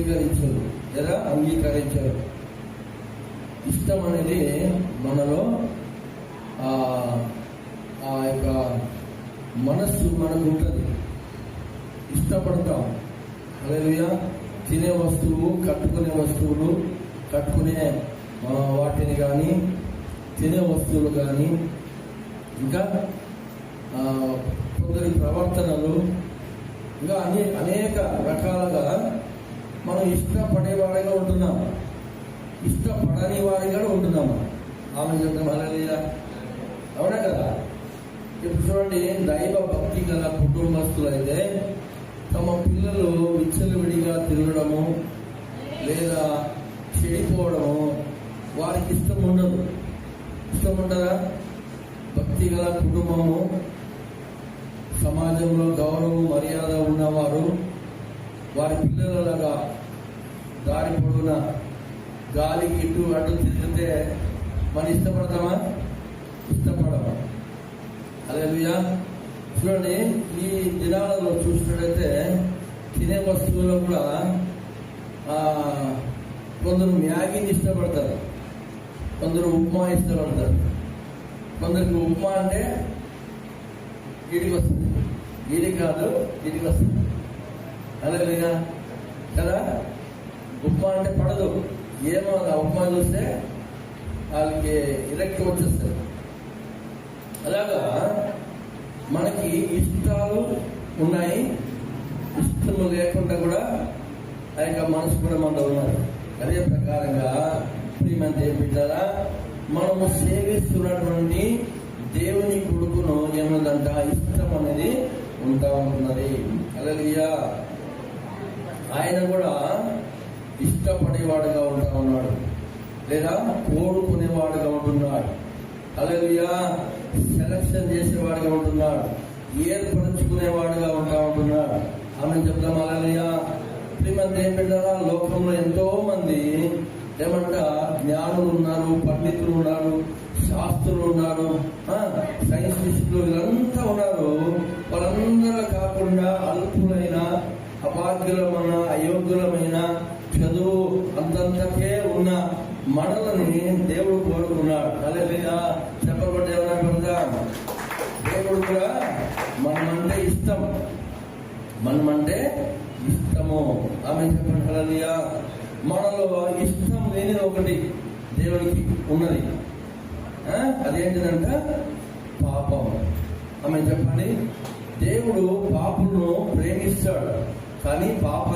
స్వీకరించరు లేదా అంగీకరించరు. ఇష్టం అనేది మనలో ఆ యొక్క మనస్సు మనకు ఉంటుంది, ఇష్టపడతాం. హల్లెలూయా. తినే వస్తువు, కట్టుకునే వస్తువులు, కట్టుకునే వాటిని కానీ, తినే వస్తువులు కానీ, ఇంకా కొందరి ప్రవర్తనలు, ఇంకా అనేక రకాలుగా మనం ఇష్టపడేవాడిగా ఉంటున్నాం, ఇష్టపడని వాడిగా ఉంటున్నాము. ఆమె చెప్తాం హల్లెలూయా. అవునా కదా? ఇప్పుడు చూడండి, దైవ భక్తి గల కుటుంబస్తులు అయితే తమ పిల్లలు విచ్చలవిడిగా తిరగడము లేదా చెడిపోవడము వారికి ఇష్టం ఉండదు. ఇష్టం ఉండదా? భక్తి గల కుటుంబము, సమాజంలో గౌరవం మర్యాద ఉన్నవారు వారి పిల్లలలాగా దారి పొడుగున గాలికి ఇటు అటు తిరిగితే మనం ఇష్టపడతామా? ఇష్టపడమా? హల్లెలూయా. చూడండి, ఈ దినాలలో చూసినట్లయితే తినే వస్తువుల్లో కూడా కొందరు మ్యాగీని ఇష్టపడతారు, కొందరు ఉప్మా ఇష్టపడతారు. కొందరికి ఉప్మా అంటే గిడికి వస్తుంది, గిడికి కాదు గిడికి వస్తుంది. హల్లెలూయా కదా? ఉప్మా అంటే పడదు. ఏమో ఉప్మా చూస్తే వాళ్ళకి ఇరెక్ట్ వచ్చేస్తారు. అలాగా మనకి ఇష్టాలు ఉన్నాయి, ఇష్టము లేకుండా కూడా ఆ యొక్క మనసు కూడా మనలో ఉన్నారు. అదే ప్రకారంగా ప్రియమైన ఏం బిడ్డలారా, మనము సేవిస్తున్నటువంటి దేవుని కొడుకును ఏమన్నదంట, ఇష్టం అనేది ఉంటా ఉంటున్నది. హల్లెలూయా. ఆయన కూడా ఇష్టపడేవాడుగా ఉంటా ఉన్నాడు, లేదా కోరుకునేవాడుగా ఉంటున్నాడు. హల్లెలూయా. సెలక్షన్ చేసేవాడుగా ఉంటున్నాడు, ఏర్పరచుకునేవాడుగా ఉంటా ఉంటున్నాడు. ఆమె చెప్తాం హల్లెలూయా. ప్రియమైన ఏం బిడ్డలారా, లోకంలో ఎంతో మంది ఏమంట జ్ఞానులు ఉన్నారు, పండితులు ఉన్నారు, శాస్త్రులు ఉన్నారు, సైంటిస్టులు, వీళ్ళంతా ఉన్నారు. వాళ్ళందరూ కాకుండా అల్పులైన, అభాగ్యులమైన, అయోగ్యులమైన, చదువు అంతంతకే ఉన్న మనల్ని దేవుడు కోరుకున్నాడు. హల్లెలూయా. చెప్పబడ్డ ఏమన్నా దేవుడు కూడా మనమంటే ఇష్టం, మనమంటే ఇష్టము. ఆమె చెప్పండి హల్లెలూయా. మనలో ఇష్టం లేనిది ఒకటి దేవుడికి ఉన్నది, అదేంటిదంట పాపం. ఆమె చెప్పండి, దేవుడు పాపులను ప్రేమిస్తాడు, కానీ పాప